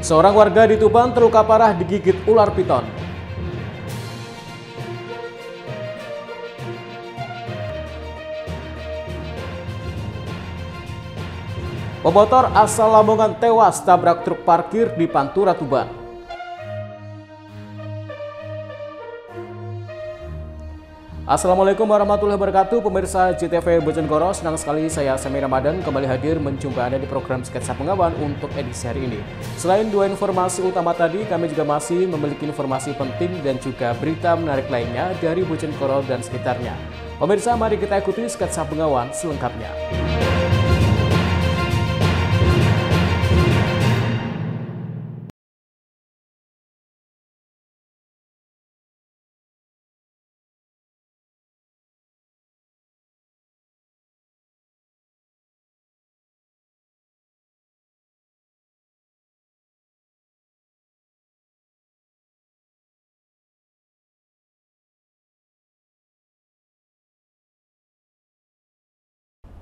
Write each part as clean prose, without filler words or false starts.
Seorang warga di Tuban terluka parah digigit ular piton. Pemotor asal Lamongan tewas tabrak truk parkir di Pantura, Tuban. Assalamualaikum warahmatullahi wabarakatuh, pemirsa JTV Bojonegoro. Senang sekali saya Semi Ramadan kembali hadir menjumpai Anda di program Sketsa Pengawan untuk edisi hari ini. Selain dua informasi utama tadi, kami juga masih memiliki informasi penting dan juga berita menarik lainnya dari Bojonegoro dan sekitarnya. Pemirsa, mari kita ikuti Sketsa Pengawan selengkapnya.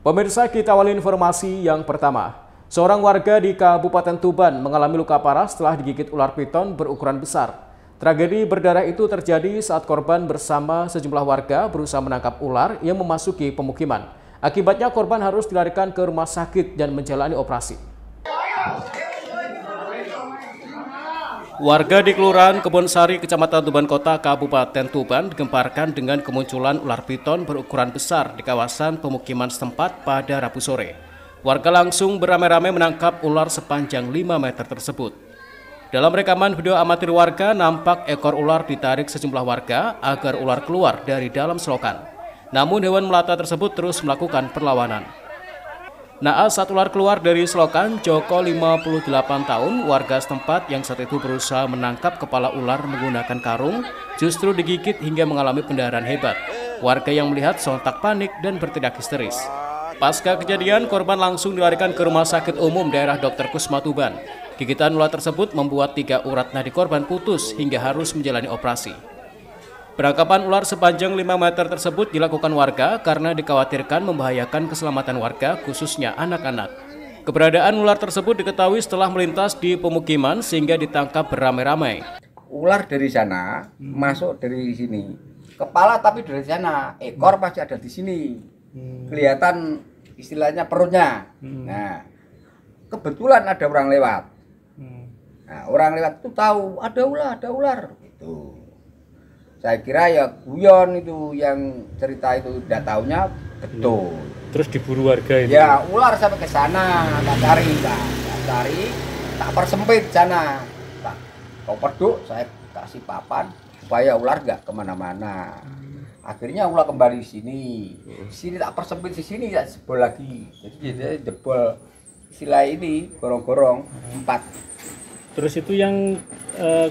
Pemirsa, kita awali informasi yang pertama. Seorang warga di Kabupaten Tuban mengalami luka parah setelah digigit ular piton berukuran besar. Tragedi berdarah itu terjadi saat korban bersama sejumlah warga berusaha menangkap ular yang memasuki pemukiman. Akibatnya korban harus dilarikan ke rumah sakit dan menjalani operasi. Warga di Kelurahan Kebonsari, Kecamatan Tuban Kota, Kabupaten Tuban digemparkan dengan kemunculan ular piton berukuran besar di kawasan pemukiman setempat pada Rabu sore. Warga langsung beramai-ramai menangkap ular sepanjang 5 meter tersebut. Dalam rekaman video amatir warga, nampak ekor ular ditarik sejumlah warga agar ular keluar dari dalam selokan. Namun hewan melata tersebut terus melakukan perlawanan. Naas saat ular keluar dari selokan, Joko 58 tahun, warga setempat yang saat itu berusaha menangkap kepala ular menggunakan karung, justru digigit hingga mengalami pendarahan hebat. Warga yang melihat sontak panik dan bertindak histeris. Pasca kejadian, korban langsung dilarikan ke Rumah Sakit Umum Daerah Dr. Kusma Tuban. Gigitan ular tersebut membuat 3 urat nadi korban putus hingga harus menjalani operasi. Penangkapan ular sepanjang 5 meter tersebut dilakukan warga karena dikhawatirkan membahayakan keselamatan warga, khususnya anak-anak. Keberadaan ular tersebut diketahui setelah melintas di pemukiman sehingga ditangkap beramai-ramai. Ular dari sana masuk dari sini, kepala tapi dari sana, ekor pasti ada di sini. Kelihatan istilahnya perutnya. Nah, kebetulan ada orang lewat. Nah, orang lewat itu tahu ada ular gitu. Saya kira ya guyon itu yang cerita itu, udah taunya betul. Terus diburu warga itu? Ya, ular sampai ke sana, tak cari, tak persempit sana. Kau peduk, saya kasih papan supaya ular nggak kemana-mana. Akhirnya ular kembali sini tak persempit di sini, tak jebol lagi. Jadi dia jebol istilah ini gorong-gorong 4. Terus itu yang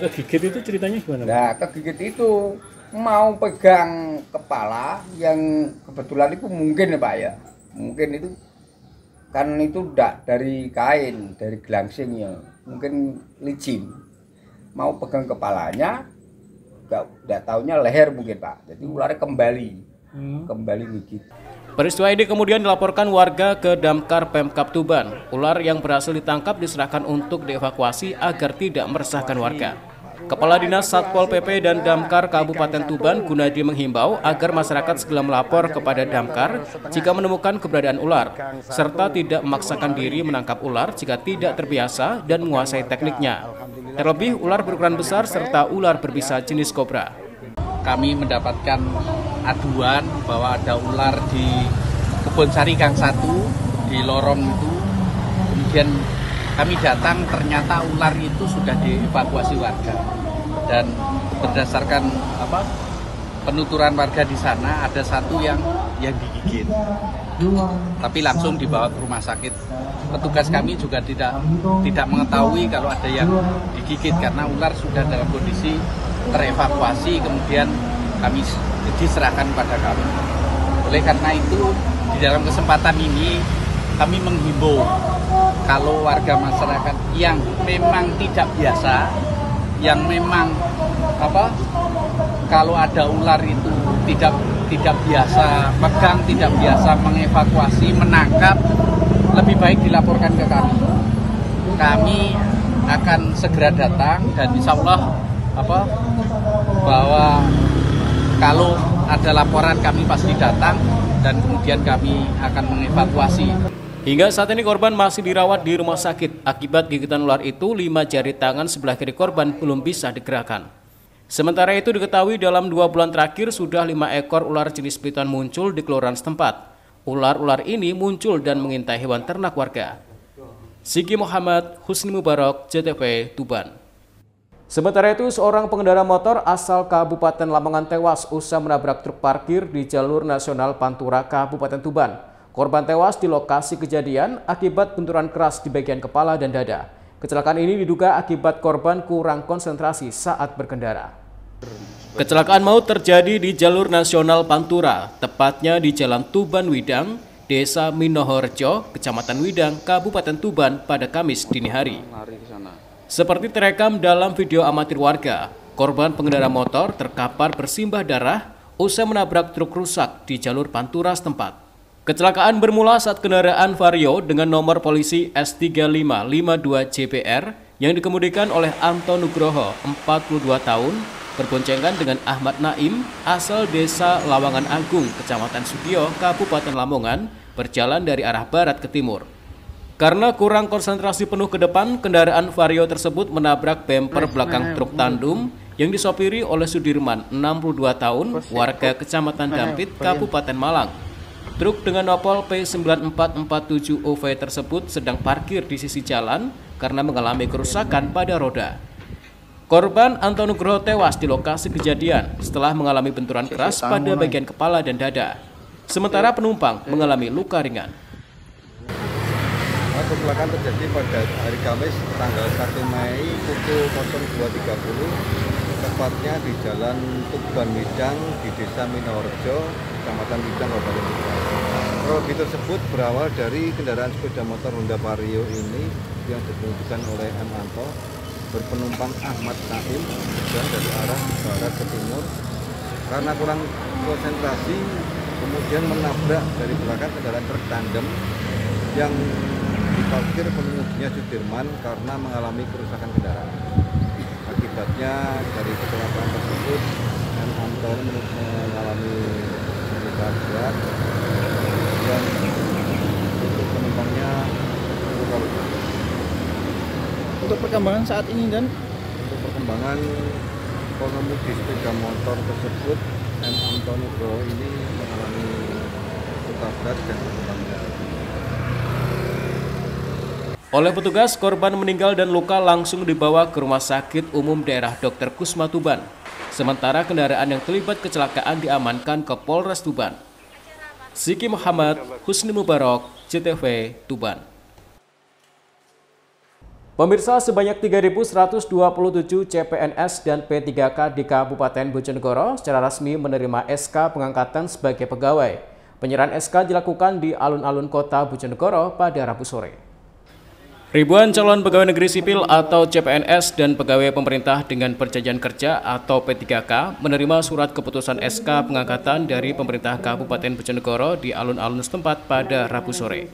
kegigit itu ceritanya gimana? Nah, kegigit itu mau pegang kepala yang kebetulan itu mungkin ya Pak ya. Mungkin itu kan itu enggak dari kain, dari gelangsingnya. Mungkin licin. Mau pegang kepalanya, enggak taunya leher mungkin Pak. Jadi ularnya kembali gigit. Peristiwa ini kemudian dilaporkan warga ke Damkar Pemkab Tuban. Ular yang berhasil ditangkap diserahkan untuk dievakuasi agar tidak meresahkan warga. Kepala Dinas Satpol PP dan Damkar Kabupaten Tuban, Gunadi, menghimbau agar masyarakat segera melapor kepada Damkar jika menemukan keberadaan ular, serta tidak memaksakan diri menangkap ular jika tidak terbiasa dan menguasai tekniknya. Terlebih ular berukuran besar serta ular berbisa jenis kobra. Kami mendapatkan aduan bahwa ada ular di Kebonsari Gang 1 di lorong itu. Kemudian kami datang, ternyata ular itu sudah dievakuasi warga. Dan berdasarkan penuturan warga di sana, ada satu yang digigit. Tapi langsung dibawa ke rumah sakit. Petugas kami juga tidak mengetahui kalau ada yang digigit karena ular sudah dalam kondisi terevakuasi, kemudian kami diserahkan pada kami. Oleh karena itu, di dalam kesempatan ini kami menghimbau kalau warga masyarakat yang memang tidak biasa, yang memang kalau ada ular itu tidak biasa pegang, tidak biasa mengevakuasi, menangkap, lebih baik dilaporkan ke kami. Kami akan segera datang dan insya Allah bahwa kalau ada laporan kami pasti datang dan kemudian kami akan mengevakuasi. Hingga saat ini korban masih dirawat di rumah sakit. Akibat gigitan ular itu, 5 jari tangan sebelah kiri korban belum bisa digerakkan. Sementara itu diketahui dalam 2 bulan terakhir sudah 5 ekor ular jenis piton muncul di kelurahan setempat. Ular-ular ini muncul dan mengintai hewan ternak warga. Sigi Muhammad, Husni Mubarak, JTV, Tuban. Sementara itu, seorang pengendara motor asal Kabupaten Lamongan tewas usai menabrak truk parkir di jalur nasional Pantura, Kabupaten Tuban. Korban tewas di lokasi kejadian akibat benturan keras di bagian kepala dan dada. Kecelakaan ini diduga akibat korban kurang konsentrasi saat berkendara. Kecelakaan maut terjadi di jalur nasional Pantura, tepatnya di Jalan Tuban Widang, Desa Minohorejo, Kecamatan Widang, Kabupaten Tuban pada Kamis dini hari. Seperti terekam dalam video amatir warga, korban pengendara motor terkapar bersimbah darah usai menabrak truk rusak di jalur Pantura setempat. Kecelakaan bermula saat kendaraan Vario dengan nomor polisi S3552JBR yang dikemudikan oleh Anto Nugroho, 42 tahun, berboncengan dengan Ahmad Naim, asal desa Lawangan Agung, Kecamatan Sudio, Kabupaten Lamongan, berjalan dari arah barat ke timur. Karena kurang konsentrasi penuh ke depan, kendaraan Vario tersebut menabrak bemper belakang truk tandem yang disopiri oleh Sudirman, 62 tahun, warga Kecamatan Dampit, Kabupaten Malang. Truk dengan nopol P9447OV tersebut sedang parkir di sisi jalan karena mengalami kerusakan pada roda. Korban Anto Nugroho tewas di lokasi kejadian setelah mengalami benturan keras pada bagian kepala dan dada. Sementara penumpang mengalami luka ringan. Kecelakaan terjadi pada hari Kamis tanggal 1 Mei pukul 02.30 tepatnya di Jalan Tuban Widang di Desa Minohorejo, Kecamatan Widang, Kabupaten Tuban. Kronologi tersebut berawal dari kendaraan sepeda motor Honda Vario ini yang dikemudikan oleh M. Anto berpenumpang Ahmad Naim dan dari arah barat ke timur. Karena kurang konsentrasi, kemudian menabrak dari belakang kendaraan truk tandem yang diparkir pengemudinya Sudirman karena mengalami kerusakan kendaraan. Akibatnya dari kecelakaan tersebut, M. Anto mengalami luka berat dan untuk penumpangnya luka-luka. Untuk perkembangan saat ini dan untuk perkembangan pengemudi sepeda motor tersebut, M. Anto Nugroho ini mengalami luka berat dan penumpangnya. Oleh petugas, korban meninggal dan luka langsung dibawa ke Rumah Sakit Umum Daerah Dr. Kusma Tuban. Sementara kendaraan yang terlibat kecelakaan diamankan ke Polres Tuban. Sigi Muhammad, Husni Mubarak, JTV, Tuban. Pemirsa, sebanyak 3.127 CPNS dan P3K di Kabupaten Bojonegoro secara resmi menerima SK pengangkatan sebagai pegawai. Penyerahan SK dilakukan di alun-alun kota Bojonegoro pada Rabu sore. Ribuan calon pegawai negeri sipil atau CPNS dan pegawai pemerintah dengan perjanjian kerja atau P3K menerima surat keputusan SK pengangkatan dari pemerintah Kabupaten Bojonegoro di alun-alun setempat pada Rabu sore.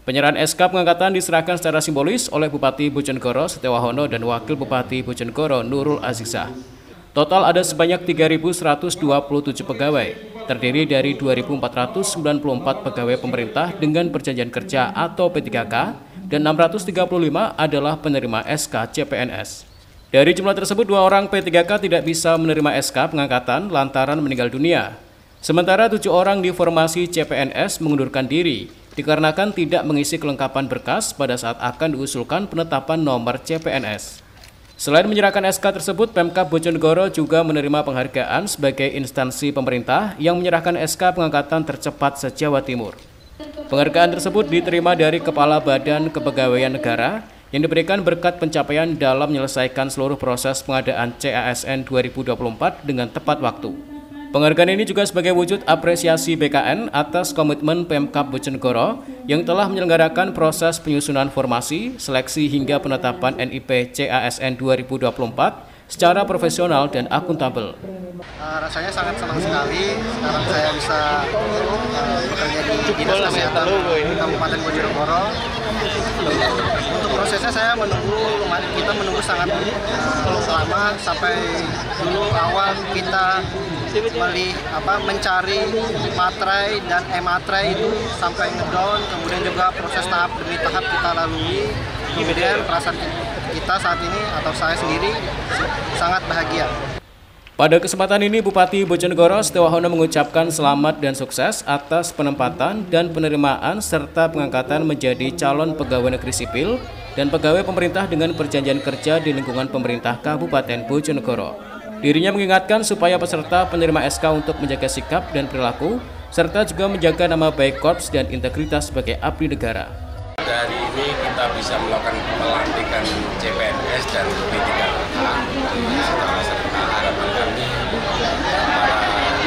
Penyerahan SK pengangkatan diserahkan secara simbolis oleh Bupati Bojonegoro Setiawahono dan Wakil Bupati Bojonegoro Nurul Azizah. Total ada sebanyak 3.127 pegawai, terdiri dari 2.494 pegawai pemerintah dengan perjanjian kerja atau P3K, dan 635 adalah penerima SK CPNS. Dari jumlah tersebut, 2 orang P3K tidak bisa menerima SK pengangkatan lantaran meninggal dunia. Sementara 7 orang di formasi CPNS mengundurkan diri dikarenakan tidak mengisi kelengkapan berkas pada saat akan diusulkan penetapan nomor CPNS. Selain menyerahkan SK tersebut, Pemkab Bojonegoro juga menerima penghargaan sebagai instansi pemerintah yang menyerahkan SK pengangkatan tercepat se-Jawa Timur. Penghargaan tersebut diterima dari Kepala Badan Kepegawaian Negara yang diberikan berkat pencapaian dalam menyelesaikan seluruh proses pengadaan CASN 2024 dengan tepat waktu. Penghargaan ini juga sebagai wujud apresiasi BKN atas komitmen Pemkab Bojonegoro yang telah menyelenggarakan proses penyusunan formasi, seleksi hingga penetapan NIP CASN 2024 secara profesional dan akuntabel. Rasanya sangat senang sekali. Sekarang saya bisa bekerja di Dinas Kesehatan Kabupaten Bojonegoro. Untuk prosesnya saya kita menunggu sangat lama, sampai dulu awal kita mencari materai dan e-materai itu sampai ngedown, kemudian juga proses tahap demi tahap kita lalui. Kemudian perasaan kita saat ini atau saya sendiri sangat bahagia. Pada kesempatan ini, Bupati Bojonegoro Setiawahono mengucapkan selamat dan sukses atas penempatan dan penerimaan serta pengangkatan menjadi calon pegawai negeri sipil dan pegawai pemerintah dengan perjanjian kerja di lingkungan pemerintah Kabupaten Bojonegoro. Dirinya mengingatkan supaya peserta penerima SK untuk menjaga sikap dan perilaku, serta juga menjaga nama baik korps dan integritas sebagai abdi negara. Hari ini kita bisa melakukan pelantikan CPNS dan P3K. Setelah serta harapan kami para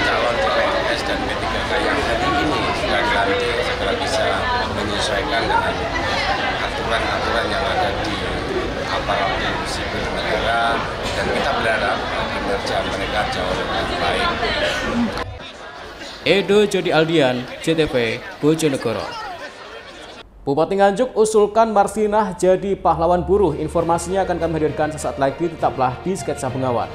calon CPNS dan P3K yang hari ini sudah dilantik segera bisa menyesuaikan dengan aturan-aturan yang ada di aparatur sipil negara, dan kita berharap kinerja mereka jauh lebih baik. Edo Jody Aldian, JTV Bojonegoro. Bupati Nganjuk usulkan Marsinah jadi pahlawan buruh. Informasinya akan kami hadirkan sesaat lagi, tetaplah di Sketsa Bengawan.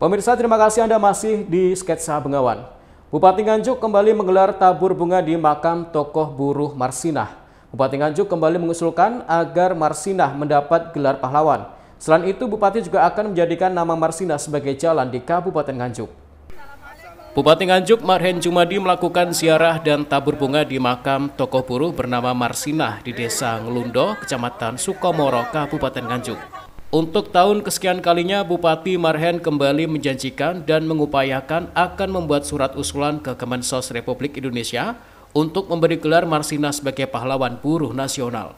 Pemirsa, terima kasih Anda masih di Sketsa Bengawan. Bupati Nganjuk kembali menggelar tabur bunga di makam tokoh buruh Marsinah. Bupati Nganjuk kembali mengusulkan agar Marsinah mendapat gelar pahlawan. Selain itu, Bupati juga akan menjadikan nama Marsinah sebagai jalan di Kabupaten Nganjuk. Bupati Nganjuk Marhen Jumadi melakukan ziarah dan tabur bunga di makam tokoh buruh bernama Marsinah di Desa Ngelundo, Kecamatan Sukomoro, Kabupaten Nganjuk. Untuk tahun kesekian kalinya, Bupati Marhen kembali menjanjikan dan mengupayakan akan membuat surat usulan ke Kemensos Republik Indonesia untuk memberi gelar Marsinah sebagai pahlawan buruh nasional.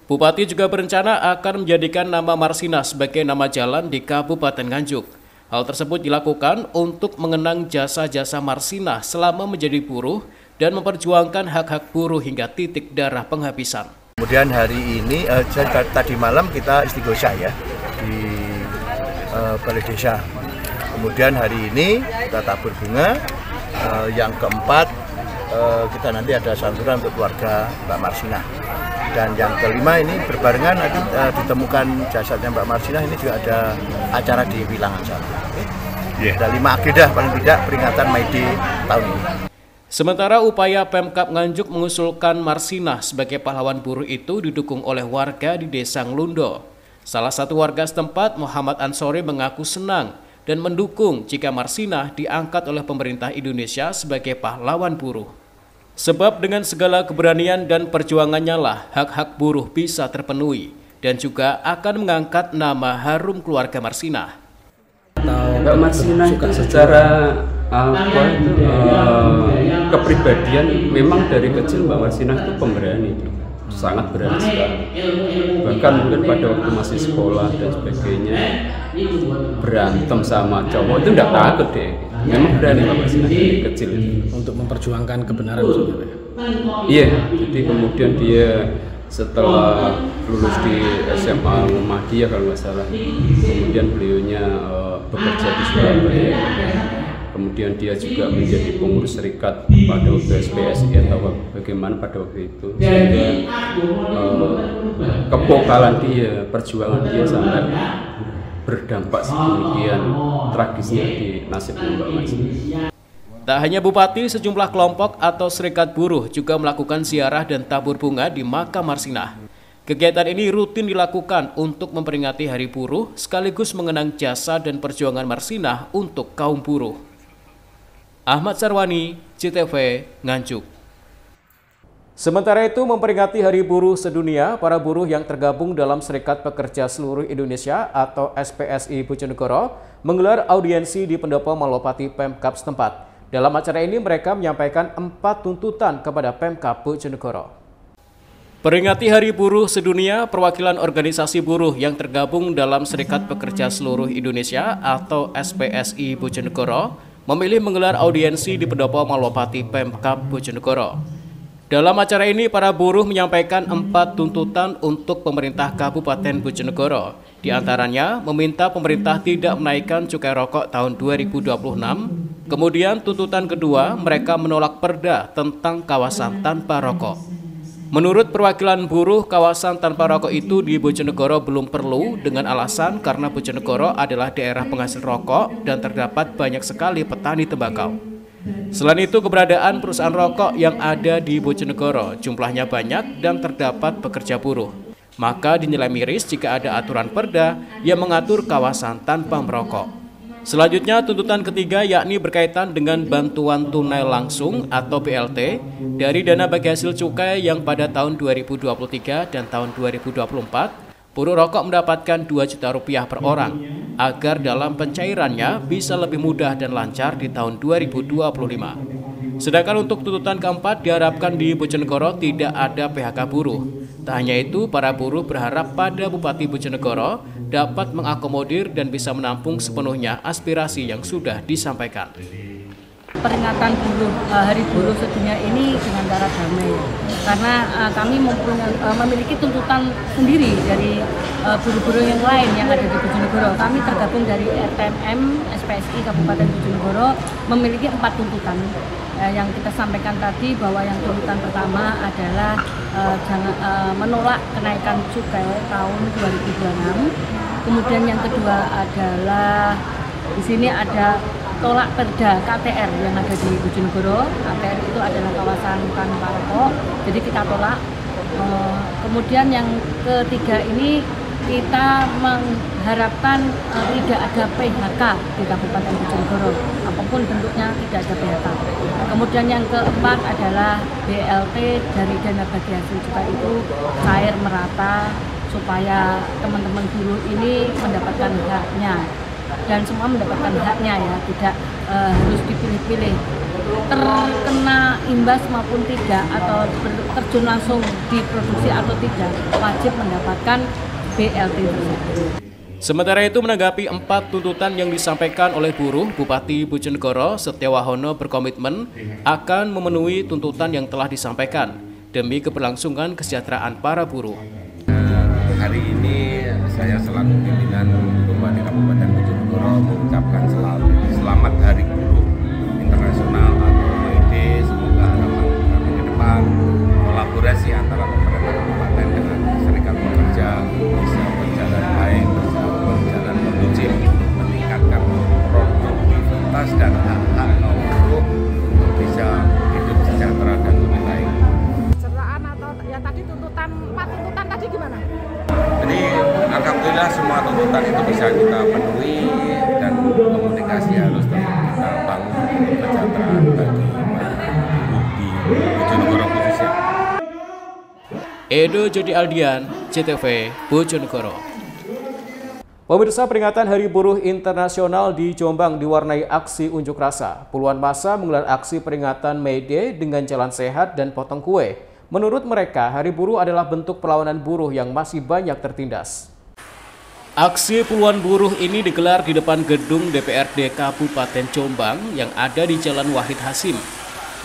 Bupati juga berencana akan menjadikan nama Marsinah sebagai nama jalan di Kabupaten Nganjuk. Hal tersebut dilakukan untuk mengenang jasa-jasa Marsinah selama menjadi buruh dan memperjuangkan hak-hak buruh hingga titik darah penghabisan. Kemudian hari ini, tadi malam kita istighosah ya di Balai Desa. Kemudian hari ini kita tabur bunga. Yang keempat, kita nanti ada santunan untuk keluarga Mbak Marsinah. Dan yang kelima ini berbarengan nanti ditemukan jasadnya Mbak Marsinah, ini juga ada acara di Wilangan sana. Ada 5 agenda paling tidak peringatan May Day tahun ini. Sementara upaya Pemkab Nganjuk mengusulkan Marsinah sebagai pahlawan buruh itu didukung oleh warga di Desa Ngelundo. Salah satu warga setempat, Muhammad Ansori, mengaku senang dan mendukung jika Marsinah diangkat oleh pemerintah Indonesia sebagai pahlawan buruh. Sebab dengan segala keberanian dan perjuangannya lah hak-hak buruh bisa terpenuhi dan juga akan mengangkat nama harum keluarga Marsinah. Mbak Marsinah itu secara kepribadian memang dari kecil Mbak Marsinah itu pemberani, sangat berani sekali. Bahkan mungkin pada waktu masih sekolah dan sebagainya berantem sama cowok itu tidak takut deh. Memang berani Mbak Marsinah dari kecil untuk memperjuangkan kebenaran. Iya, jadi kemudian dia setelah lulus di SMA Muhammadiyah kalau nggak salah, kemudian beliaunya bekerja di Surabaya. Kemudian dia juga menjadi pengurus serikat pada waktu SPSI atau bagaimana pada waktu itu, sehingga kepokalan dia, perjuangan dia sampai berdampak sedemikian tragisnya di nasib Mbak Marsinah. Tak hanya Bupati, sejumlah kelompok atau serikat buruh juga melakukan ziarah dan tabur bunga di makam Marsinah. Kegiatan ini rutin dilakukan untuk memperingati Hari Buruh sekaligus mengenang jasa dan perjuangan Marsinah untuk kaum buruh. Ahmad Sarwani, JTV, Nganjuk. Sementara itu, memperingati Hari Buruh Sedunia, para buruh yang tergabung dalam Serikat Pekerja Seluruh Indonesia atau SPSI Bojonegoro menggelar audiensi di Pendopo Malopati Pemkab setempat. Dalam acara ini mereka menyampaikan 4 tuntutan kepada Pemkab Bojonegoro. Peringati Hari Buruh Sedunia, perwakilan organisasi buruh yang tergabung dalam Serikat Pekerja Seluruh Indonesia atau SPSI Bojonegoro memilih menggelar audiensi di Pendopo Malopati Pemkab Bojonegoro. Dalam acara ini, para buruh menyampaikan 4 tuntutan untuk pemerintah Kabupaten Bojonegoro. Di antaranya, meminta pemerintah tidak menaikkan cukai rokok tahun 2026. Kemudian tuntutan kedua, mereka menolak perda tentang kawasan tanpa rokok. Menurut perwakilan buruh, kawasan tanpa rokok itu di Bojonegoro belum perlu dengan alasan karena Bojonegoro adalah daerah penghasil rokok dan terdapat banyak sekali petani tembakau. Selain itu, keberadaan perusahaan rokok yang ada di Bojonegoro jumlahnya banyak dan terdapat pekerja buruh. Maka dinilai miris jika ada aturan perda yang mengatur kawasan tanpa merokok. Selanjutnya, tuntutan ketiga yakni berkaitan dengan bantuan tunai langsung atau BLT dari dana bagi hasil cukai yang pada tahun 2023 dan tahun 2024 buruh rokok mendapatkan Rp2 juta per orang agar dalam pencairannya bisa lebih mudah dan lancar di tahun 2025. Sedangkan untuk tuntutan keempat diharapkan di Bojonegoro tidak ada PHK buruh. Tak hanya itu, para buruh berharap pada Bupati Bojonegoro dapat mengakomodir dan bisa menampung sepenuhnya aspirasi yang sudah disampaikan. Peringatan Hari Buruh Sedunia ini dengan cara damai, karena kami memiliki tuntutan sendiri dari buruh-buruh yang lain yang ada di Bojonegoro. Kami tergabung dari RTMM SPSI Kabupaten Bojonegoro memiliki 4 tuntutan yang kita sampaikan tadi, bahwa yang tuntutan pertama adalah menolak kenaikan cukai tahun 2026. Kemudian yang kedua adalah di sini ada tolak perda KTR yang ada di Bojonegoro. KTR itu adalah kawasan tanpa rokok, jadi kita tolak. Kemudian yang ketiga ini kita mengharapkan tidak ada PHK di Kabupaten Bojonegoro, apapun bentuknya tidak ada PHK. Kemudian yang keempat adalah BLT dari dana bagi hasil cukai itu cair merata supaya teman-teman buruh ini mendapatkan haknya. Dan semua mendapatkan haknya ya, tidak harus dipilih-pilih terkena imbas maupun tidak, atau terjun langsung di produksi atau tidak, wajib mendapatkan BLT tersebut. Sementara itu, menanggapi 4 tuntutan yang disampaikan oleh buruh, Bupati Bojonegoro Setiawahono berkomitmen akan memenuhi tuntutan yang telah disampaikan demi keberlangsungan kesejahteraan para buruh. Hari ini saya selaku pimpinan Bupati Kabupaten Bojonegoro mengucapkan selamat Hari Buruh Internasional atau May. Semoga harapan kami ke depan kolaborasi antara pemerintah kabupaten dengan serikat pekerja bisa berjalan baik, bisa berjalan kondusif untuk meningkatkan produktivitas dan hak-hak kaum buruh untuk bisa hidup sejahtera dan lebih baik. Kesejahteraan atau ya tadi tuntutan 4 tuntutan tadi gimana? Jadi alhamdulillah semua tuntutan itu bisa kita penuhi dan komunikasi harus tetap kita bangun untuk kesejahteraan bagi buruh di Bojonegoro khususnya. Edo Jody Aldian, JTV, Bojonegoro. Pemirsa, peringatan Hari Buruh Internasional di Jombang diwarnai aksi unjuk rasa. Puluhan massa menggelar aksi peringatan May Day dengan jalan sehat dan potong kue. Menurut mereka, Hari Buruh adalah bentuk perlawanan buruh yang masih banyak tertindas. Aksi puluhan buruh ini digelar di depan gedung DPRD Kabupaten Jombang yang ada di Jalan Wahid Hasim.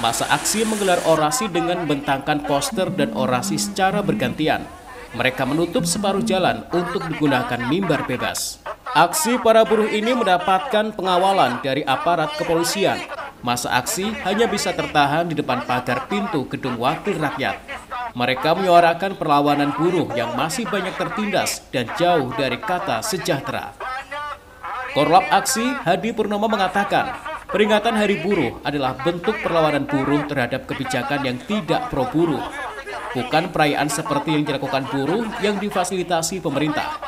Masa aksi menggelar orasi dengan membentangkan poster dan orasi secara bergantian. Mereka menutup separuh jalan untuk digunakan mimbar bebas. Aksi para buruh ini mendapatkan pengawalan dari aparat kepolisian. Masa aksi hanya bisa tertahan di depan pagar pintu gedung Wakil Rakyat. Mereka menyuarakan perlawanan buruh yang masih banyak tertindas dan jauh dari kata sejahtera. Korlap aksi Hadi Purnomo mengatakan, Peringatan Hari Buruh adalah bentuk perlawanan buruh terhadap kebijakan yang tidak pro buruh. Bukan perayaan seperti yang dilakukan buruh yang difasilitasi pemerintah.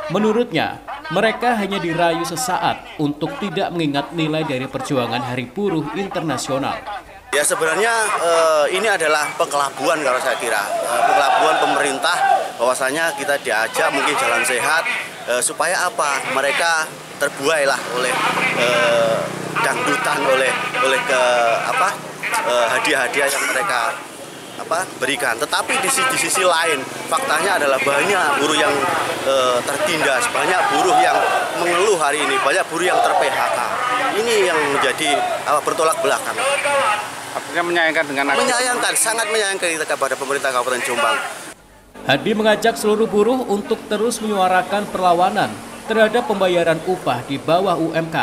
Menurutnya, mereka hanya dirayu sesaat untuk tidak mengingat nilai dari perjuangan Hari Buruh Internasional. Ya sebenarnya ini adalah pengkelabuan kalau saya kira. Pengkelabuan pemerintah bahwasanya kita diajak mungkin jalan sehat supaya apa? Mereka terbuailah oleh dangdutan, oleh hadiah-hadiah yang mereka berikan. Tetapi di sisi lain faktanya adalah banyak buruh yang tertindas, banyak buruh yang mengeluh hari ini, banyak buruh yang ter-PHK. Ini yang menjadi bertolak belakang. Artinya menyayangkan dengan menyayangkan, sangat menyayangkan kita kepada pemerintah Kabupaten Jombang. Hadi mengajak seluruh buruh untuk terus menyuarakan perlawanan terhadap pembayaran upah di bawah UMK,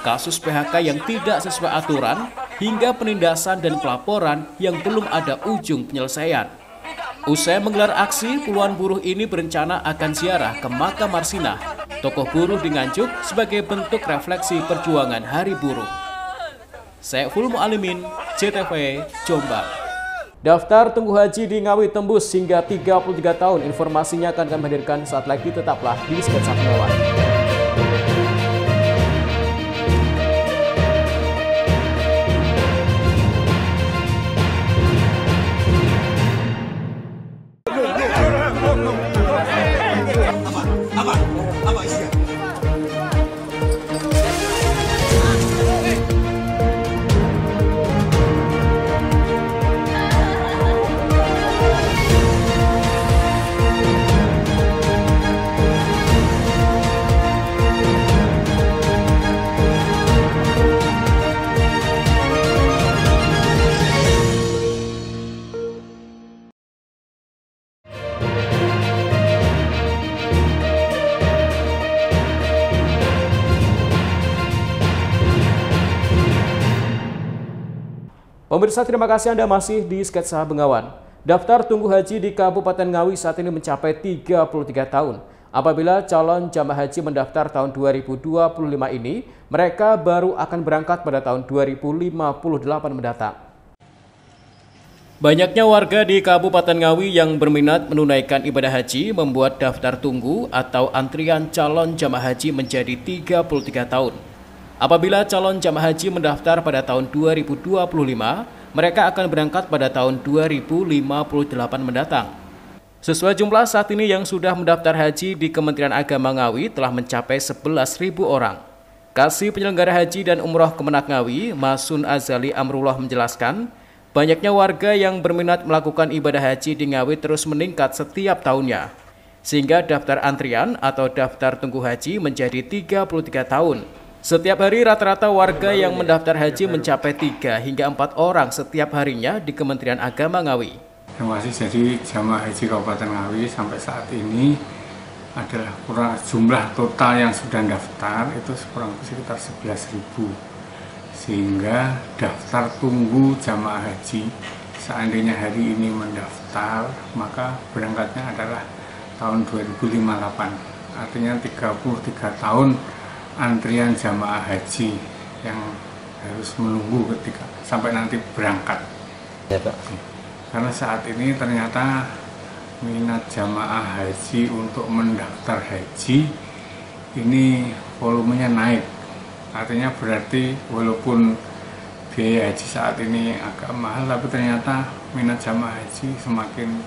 kasus PHK yang tidak sesuai aturan, hingga penindasan dan pelaporan yang belum ada ujung penyelesaian. Usai menggelar aksi, puluhan buruh ini berencana akan ziarah ke makam Marsinah, tokoh buruh di Nganjuk, sebagai bentuk refleksi perjuangan Hari Buruh. Saiful Mu'alimin, JTV, Jombang. Daftar tunggu haji di Ngawi tembus hingga 33 tahun. Informasinya akan kami hadirkan saat lagi, tetaplah di Sketsa Pengawan. Pemirsa, terima kasih Anda masih di Sketsa Bengawan. Daftar tunggu haji di Kabupaten Ngawi saat ini mencapai 33 tahun. Apabila calon jamaah haji mendaftar tahun 2025 ini, mereka baru akan berangkat pada tahun 2058 mendatang. Banyaknya warga di Kabupaten Ngawi yang berminat menunaikan ibadah haji membuat daftar tunggu atau antrian calon jamaah haji menjadi 33 tahun. Apabila calon jamaah haji mendaftar pada tahun 2025, mereka akan berangkat pada tahun 2058 mendatang. Sesuai jumlah saat ini yang sudah mendaftar haji di Kementerian Agama Ngawi telah mencapai 11.000 orang. Kasih penyelenggara haji dan umroh Kemenak Ngawi, Masun Azali Amrullah menjelaskan, banyaknya warga yang berminat melakukan ibadah haji di Ngawi terus meningkat setiap tahunnya. Sehingga daftar antrian atau daftar tunggu haji menjadi 33 tahun. Setiap hari rata-rata warga yang mendaftar haji mencapai 3 hingga 4 orang setiap harinya di Kementerian Agama Ngawi. Terima kasih. Jadi jamaah haji Kabupaten Ngawi sampai saat ini adalah kurang jumlah total yang sudah daftar itu kurang sekitar 11.000. Sehingga daftar tunggu jamaah haji seandainya hari ini mendaftar maka berangkatnya adalah tahun 2058. Artinya 33 tahun antrian jamaah haji yang harus menunggu ketika sampai nanti berangkat. Ya, Pak. Karena saat ini ternyata minat jamaah haji untuk mendaftar haji ini volumenya naik. Artinya berarti walaupun biaya haji saat ini agak mahal, tapi ternyata minat jamaah haji semakin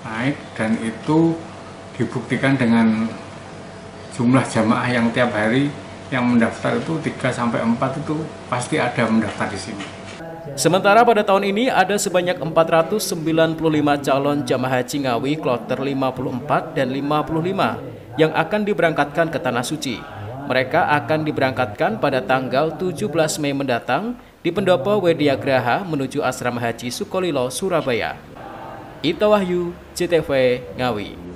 naik dan itu dibuktikan dengan jumlah jamaah yang tiap hari yang mendaftar itu 3-4 itu pasti ada mendaftar di sini. Sementara pada tahun ini ada sebanyak 495 calon jamaah haji Ngawi kloter 54 dan 55 yang akan diberangkatkan ke Tanah Suci. Mereka akan diberangkatkan pada tanggal 17 Mei mendatang di Pendopo Wediagraha menuju Asrama Haji Sukolilo, Surabaya. Ita Wahyu, JTV, Ngawi.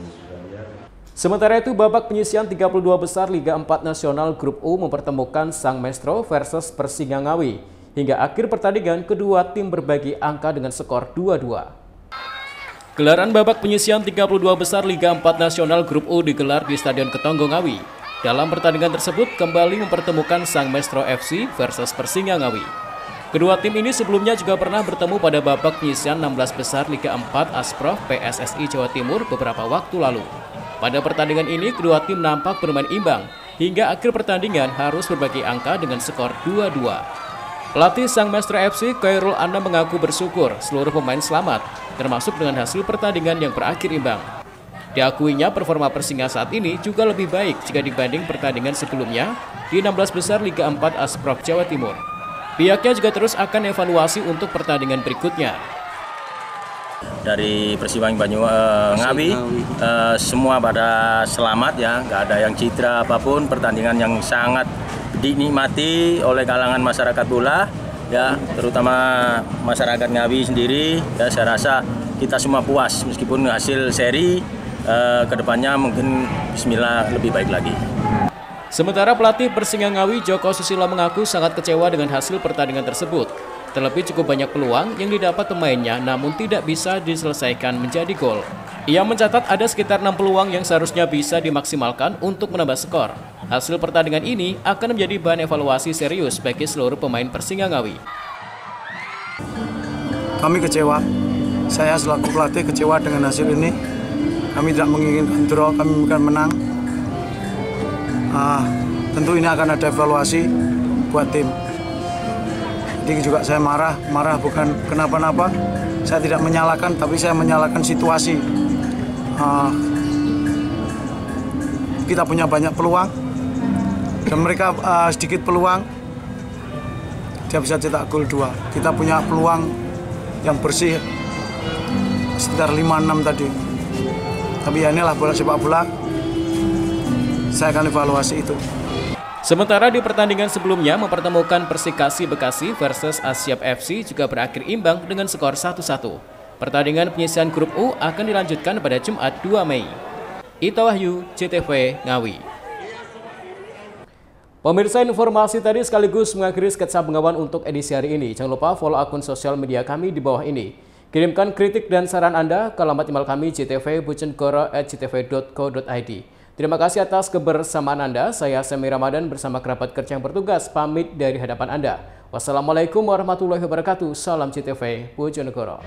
Sementara itu, babak penyisian 32 besar Liga 4 Nasional Grup U mempertemukan Sang Maestro versus Persinga Ngawi. Hingga akhir pertandingan, kedua tim berbagi angka dengan skor 2-2. Gelaran babak penyisian 32 besar Liga 4 Nasional Grup U digelar di Stadion Ketonggo Ngawi. Dalam pertandingan tersebut kembali mempertemukan Sang Maestro FC versus Persingga Ngawi. Kedua tim ini sebelumnya juga pernah bertemu pada babak penyisihan 16 besar Liga 4 Asprof PSSI Jawa Timur beberapa waktu lalu. Pada pertandingan ini kedua tim nampak bermain imbang hingga akhir pertandingan harus berbagi angka dengan skor 2-2. Pelatih Sang Maestro FC Khairul Anam mengaku bersyukur seluruh pemain selamat, termasuk dengan hasil pertandingan yang berakhir imbang. Diakuinya performa Persingga saat ini juga lebih baik jika dibanding pertandingan sebelumnya di 16 besar Liga 4 Asprof Jawa Timur. Pihaknya juga terus akan evaluasi untuk pertandingan berikutnya. Dari Persiwang Ngawi, semua pada selamat ya, nggak ada yang cedera apapun. Pertandingan yang sangat dinikmati oleh kalangan masyarakat bola, ya, terutama masyarakat Ngawi sendiri. Ya, saya rasa kita semua puas meskipun hasil seri. Kedepannya mungkin bismillah lebih baik lagi. Sementara pelatih Persingga Ngawi Joko Susilo mengaku sangat kecewa dengan hasil pertandingan tersebut. Terlebih cukup banyak peluang yang didapat pemainnya namun tidak bisa diselesaikan menjadi gol. Ia mencatat ada sekitar 6 peluang yang seharusnya bisa dimaksimalkan untuk menambah skor. Hasil pertandingan ini akan menjadi bahan evaluasi serius bagi seluruh pemain Persingga Ngawi. Kami kecewa. Saya selaku pelatih kecewa dengan hasil ini. Kami tidak menginginkan draw, kami bukan menang. Tentu ini akan ada evaluasi buat tim. Jadi juga saya marah bukan kenapa-napa. Saya tidak menyalahkan, tapi saya menyalahkan situasi. Kita punya banyak peluang, dan mereka sedikit peluang. Dia bisa cetak gol 2. Kita punya peluang yang bersih, sekitar 5-6 tadi. Tapi ya inilah bola sepak bola, saya akan evaluasi itu. Sementara di pertandingan sebelumnya mempertemukan Persikasi Bekasi versus Asyap FC juga berakhir imbang dengan skor 1-1. Pertandingan penyisihan grup U akan dilanjutkan pada Jumat 2 Mei. Ito Wahyu, CTV Ngawi. Pemirsa, informasi tadi sekaligus mengakhiri sketsa Bengawan untuk edisi hari ini. Jangan lupa follow akun sosial media kami di bawah ini. Kirimkan kritik dan saran Anda ke alamat email kami ctvbojonegoro@ctv.co.id. Terima kasih atas kebersamaan Anda. Saya Semi Ramadan bersama kerabat kerja yang bertugas pamit dari hadapan Anda. Wassalamualaikum warahmatullahi wabarakatuh. Salam CTV Bojonegoro.